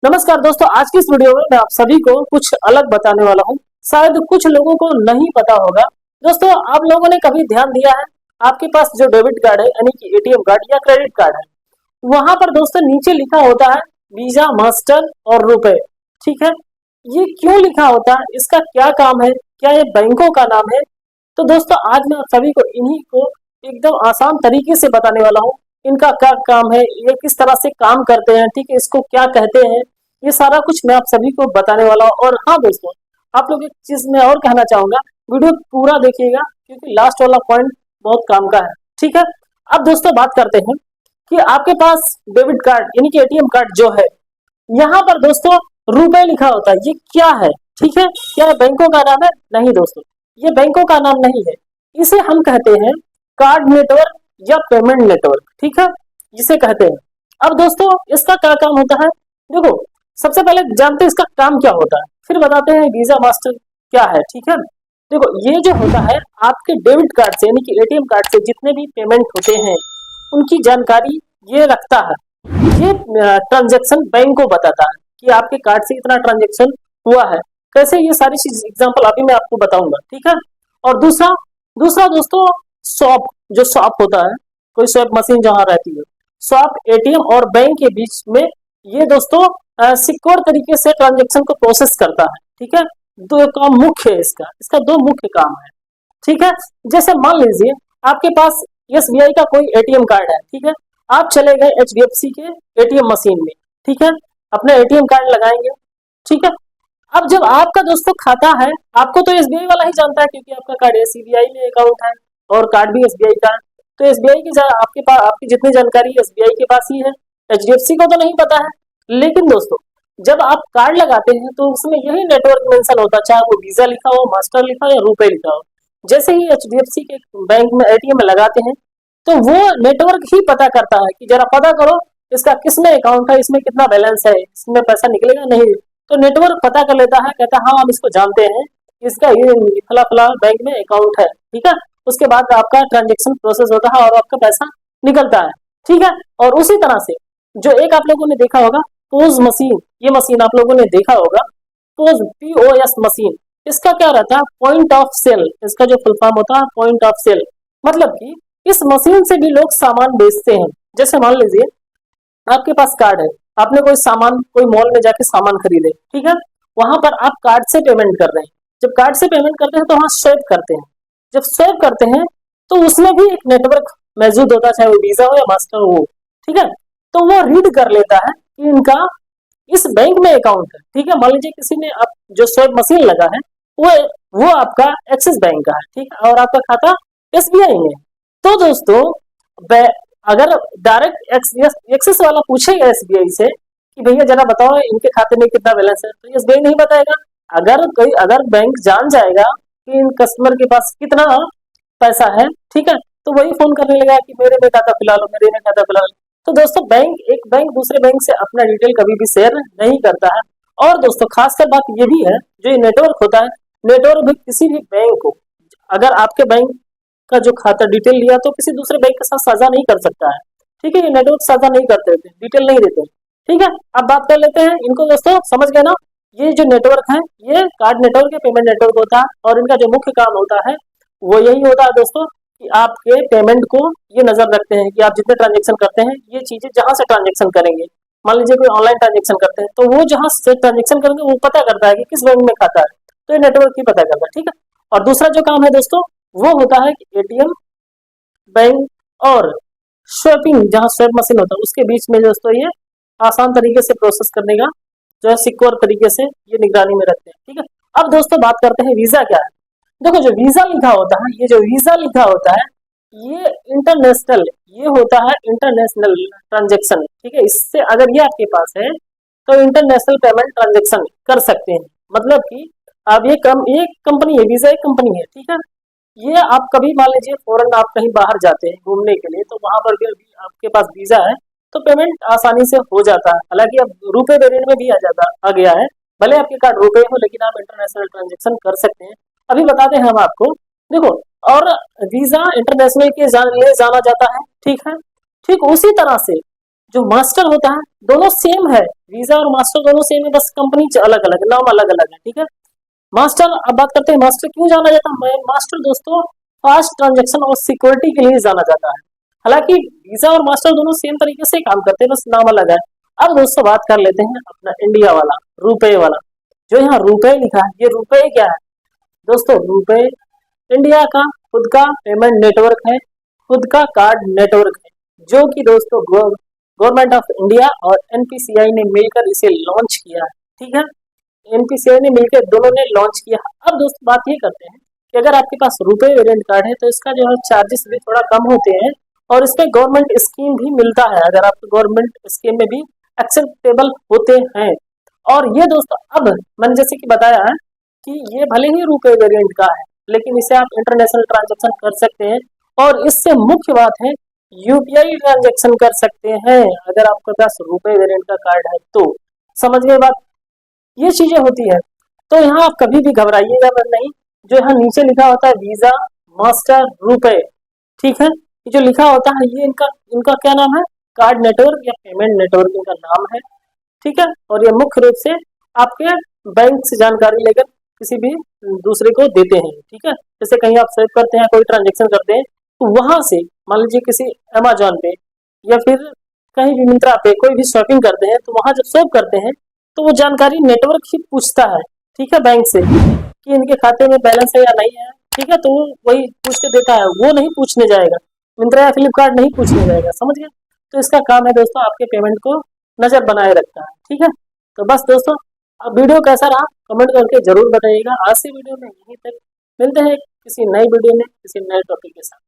नमस्कार दोस्तों, आज की इस वीडियो में मैं आप सभी को कुछ अलग बताने वाला हूं। शायद कुछ लोगों को नहीं पता होगा। दोस्तों, आप लोगों ने कभी ध्यान दिया है, आपके पास जो डेबिट कार्ड है यानी कि एटीएम कार्ड या क्रेडिट कार्ड है, वहां पर दोस्तों नीचे लिखा होता है वीजा, मास्टर और रुपए। ठीक है, ये क्यों लिखा होता है, इसका क्या काम है, क्या ये बैंकों का नाम है? तो दोस्तों आज मैं आप सभी को इन्हीं को एकदम आसान तरीके से बताने वाला हूँ। इनका क्या काम है, ये किस तरह से काम करते हैं, ठीक है, इसको क्या कहते हैं, ये सारा कुछ मैं आप सभी को बताने वाला हूँ। और हाँ दोस्तों, आप लोग एक चीज मैं और कहना चाहूंगा, वीडियो पूरा देखिएगा क्योंकि लास्ट वाला पॉइंट बहुत काम का है। ठीक है, अब दोस्तों बात करते हैं कि आपके पास डेबिट कार्ड यानी कि एटीएम कार्ड जो है, यहाँ पर दोस्तों रुपए लिखा होता है। ये क्या है? ठीक है, क्या ये बैंकों का नाम है? नहीं दोस्तों, ये बैंकों का नाम नहीं है। इसे हम कहते हैं कार्ड नेटवर्क या पेमेंट नेटवर्क। ठीक है, जिसे कहते हैं। अब दोस्तों इसका क्या काम होता है, देखो सबसे पहले जानते हैं इसका काम क्या होता है, फिर बताते हैं वीजा मास्टर क्या है। ठीक है, देखो ये जो होता है आपके डेबिट कार्ड से यानी कि एटीएम कार्ड से जितने भी पेमेंट होते हैं उनकी जानकारी ये रखता है। ये ट्रांजैक्शन बैंक को बताता है कि आपके कार्ड से इतना ट्रांजैक्शन हुआ है। कैसे, ये सारी चीज एग्जांपल अभी मैं आपको बताऊंगा। ठीक है, और दूसरा दूसरा दोस्तों, शॉप, जो शॉप होता है, कोई स्वैप मशीन जहां रहती है, शॉप एटीएम और बैंक के बीच में ये दोस्तों सिक्योर तरीके से ट्रांजैक्शन को प्रोसेस करता है। ठीक है, दो काम मुख्य है इसका इसका दो मुख्य काम है। ठीक है, जैसे मान लीजिए आपके पास एसबीआई का कोई एटीएम कार्ड है। ठीक है, आप चले गए एचडीएफसी के एटीएम मशीन में। ठीक है, अपना एटीएम कार्ड लगाएंगे। ठीक है, अब जब आपका दोस्तों खाता है, आपको तो एसबीआई वाला ही जानता है क्योंकि आपका कार्ड एसबीआई में अकाउंट है और कार्ड भी एसबीआई का है। तो एसबीआई की आपके पास आपकी जितनी जानकारी एसबीआई के पास ही है, एचडीएफसी को तो नहीं पता है। लेकिन दोस्तों जब आप कार्ड लगाते हैं तो उसमें यही नेटवर्क मेंशन होता है, चाहे वो वीजा लिखा हो, मास्टर लिखा हो या रुपए लिखा हो। जैसे ही एचडीएफसी के बैंक में एटीएम में लगाते हैं तो वो नेटवर्क ही पता करता है कि जरा पता करो इसका किसमें अकाउंट है, इसमें कितना बैलेंस है, इसमें पैसा निकलेगा नहीं। तो नेटवर्क पता कर लेता है, कहता है हाँ हम इसको जानते हैं, इसका ये फला फला बैंक में अकाउंट है। ठीक है, उसके बाद आपका ट्रांजेक्शन प्रोसेस होता है और आपका पैसा निकलता है। ठीक है, और उसी तरह से जो एक आप लोगों ने देखा होगा पोज मशीन, ये मशीन आप लोगों ने देखा होगा, पोज पीओएस मशीन, इसका क्या रहता है, पॉइंट ऑफ सेल। इसका जो फुल फॉर्म होता है पॉइंट ऑफ सेल, मतलब कि इस मशीन से भी लोग सामान बेचते हैं। जैसे मान लीजिए आपके पास कार्ड है, आपने कोई सामान कोई मॉल में जाके सामान खरीदे। ठीक है, वहां पर आप कार्ड से पेमेंट कर रहे हैं। जब कार्ड से पेमेंट करते हैं तो वहां स्वैप करते हैं। जब स्वैप करते हैं तो उसमें भी एक नेटवर्क मौजूद होता है, चाहे वो वीजा हो या मास्टर हो। ठीक है, तो वो रीड कर लेता है कि इनका इस बैंक में अकाउंट है। ठीक है, मान लीजिए किसी ने आप जो स्वैप मशीन लगा है वो वो आपका एक्सिस बैंक का है। ठीक है, और आपका खाता एसबीआई में। तो दोस्तों अगर डायरेक्ट एक्सेस वाला पूछेगा एसबीआई से कि भैया जरा बताओ इनके खाते में कितना बैलेंस है, तो एसबीआई नहीं बताएगा। अगर बैंक जान जाएगा कि इन कस्टमर के पास कितना पैसा है, ठीक है, तो वही फोन करने लगा कि मेरे में खाता फिलहाल, मेरे में खाता फिलहाल। तो दोस्तों एक बैंक दूसरे बैंक से अपना डिटेल कभी भी शेयर नहीं करता है। और दोस्तों खासकर बात ये भी है, जो ये नेटवर्क होता है, नेटवर्क भी किसी भी बैंक को, अगर आपके बैंक का जो खाता डिटेल लिया तो किसी दूसरे बैंक के साथ साझा नहीं कर सकता है। ठीक है, ये नेटवर्क साझा नहीं करते थे, डिटेल नहीं देते। ठीक है, अब बात कर लेते हैं इनको। दोस्तों समझ गए ना, ये जो नेटवर्क है ये कार्ड नेटवर्क या पेमेंट नेटवर्क होता है और इनका जो मुख्य काम होता है वो यही होता है दोस्तों कि आपके पेमेंट को ये नजर रखते हैं कि आप जितने ट्रांजेक्शन करते हैं, ये चीजें जहां से ट्रांजेक्शन करेंगे, मान लीजिए कोई ऑनलाइन ट्रांजेक्शन करते हैं तो वो जहां से ट्रांजेक्शन करेंगे वो पता करता है कि किस बैंक में खाता है, तो ये नेटवर्क ही पता करता है। ठीक है, और दूसरा जो काम है दोस्तों वो होता है कि एटीएम, बैंक और स्वैपिंग, जहां स्वैप मशीन होता है उसके बीच में दोस्तों ये आसान तरीके से प्रोसेस करने का जो है सिक्योर तरीके से ये निगरानी में रखते हैं। ठीक है, अब दोस्तों बात करते हैं वीजा क्या है। देखो जो वीजा लिखा होता है, ये जो वीजा लिखा होता है ये इंटरनेशनल, ये होता है इंटरनेशनल ट्रांजेक्शन। ठीक है, इससे अगर ये आपके पास है तो इंटरनेशनल पेमेंट ट्रांजेक्शन कर सकते हैं। मतलब कि अब ये कंपनी है, वीजा एक कंपनी है। ठीक है, ये आप कभी मान लीजिए फॉरेन आप कहीं बाहर जाते हैं घूमने के लिए, तो वहां पर भी अभी आपके पास वीजा है तो पेमेंट आसानी से हो जाता है। हालांकि अब रुपए वेरिएंट में भी आ गया है, भले आपके कार्ड रुपए हो लेकिन आप इंटरनेशनल ट्रांजेक्शन कर सकते हैं। अभी बताते हैं हम आपको, देखो, और वीजा इंटरनेशनल के लिए जाना जाता है। ठीक है, ठीक उसी तरह से जो मास्टर होता है दोनों सेम है, वीजा और मास्टर दोनों सेम है, बस कंपनी अलग अलग, नाम अलग अलग है, ठीक है। मास्टर, अब बात करते हैं मास्टर क्यों जाना जाता है। मास्टर दोस्तों फास्ट ट्रांजेक्शन और सिक्योरिटी के लिए जाना जाता है। हालांकि वीजा और मास्टर दोनों सेम तरीके से काम करते हैं, बस नाम अलग है। अब दोस्तों बात कर लेते हैं अपना इंडिया वाला, रुपए वाला। जो यहाँ रुपए लिखा है, ये रुपए क्या है दोस्तों? रुपए इंडिया का खुद का पेमेंट नेटवर्क है, खुद का कार्ड नेटवर्क है, जो कि दोस्तों गवर्नमेंट ऑफ इंडिया और एनपीसीआई ने मिलकर इसे लॉन्च किया है, ठीक है। एनपीसीआई ने मिलकर दोनों ने लॉन्च किया। अब दोस्तों बात ये करते हैं कि अगर आपके पास रुपए वेरिएंट कार्ड है तो इसका जो है चार्जेस भी थोड़ा कम होते हैं और इसमें गवर्नमेंट स्कीम भी मिलता है, अगर आप गवर्नमेंट स्कीम में भी एक्सेप्टेबल होते हैं। और ये दोस्तों अब मैंने जैसे कि बताया है कि ये भले ही रुपए वेरिएंट का है, लेकिन इसे आप इंटरनेशनल ट्रांजेक्शन कर सकते हैं और इससे मुख्य बात है यूपीआई ट्रांजेक्शन कर सकते हैं अगर आपके पास रुपए वेरिएंट का कार्ड है तो। समझ गए बात? ये चीजें होती है। तो यहाँ आप कभी भी घबराइएगा नहीं, जो यहाँ नीचे लिखा होता है वीजा, मास्टर, रुपए, ठीक है, ये जो लिखा होता है ये इनका इनका क्या नाम है? कार्ड नेटवर्क या पेमेंट नेटवर्क इनका नाम है, ठीक है। और ये मुख्य रूप से आपके बैंक से जानकारी लेकर किसी भी दूसरे को देते हैं, ठीक है। जैसे कहीं आप सेव करते हैं, कोई ट्रांजेक्शन करते हैं तो वहां से मान लीजिए किसी अमेजोन पे या फिर कहीं भी मिंत्रा पे कोई भी शॉपिंग करते हैं तो वहां जब सेव करते हैं तो वो जानकारी नेटवर्क ही पूछता है, ठीक है, बैंक से कि इनके खाते में बैलेंस है या नहीं है, ठीक है। तो वो वही पूछ के देता है, वो नहीं पूछने जाएगा, मिंत्रा या फ्लिपकार्ट नहीं पूछने जाएगा, समझ गए। तो इसका काम है दोस्तों आपके पेमेंट को नजर बनाए रखता है, ठीक है। तो बस दोस्तों अब वीडियो कैसा रहा कमेंट करके जरूर बताइएगा। आज से वीडियो में यहीं तक, मिलते हैं किसी नई वीडियो में किसी नए टॉपिक के साथ।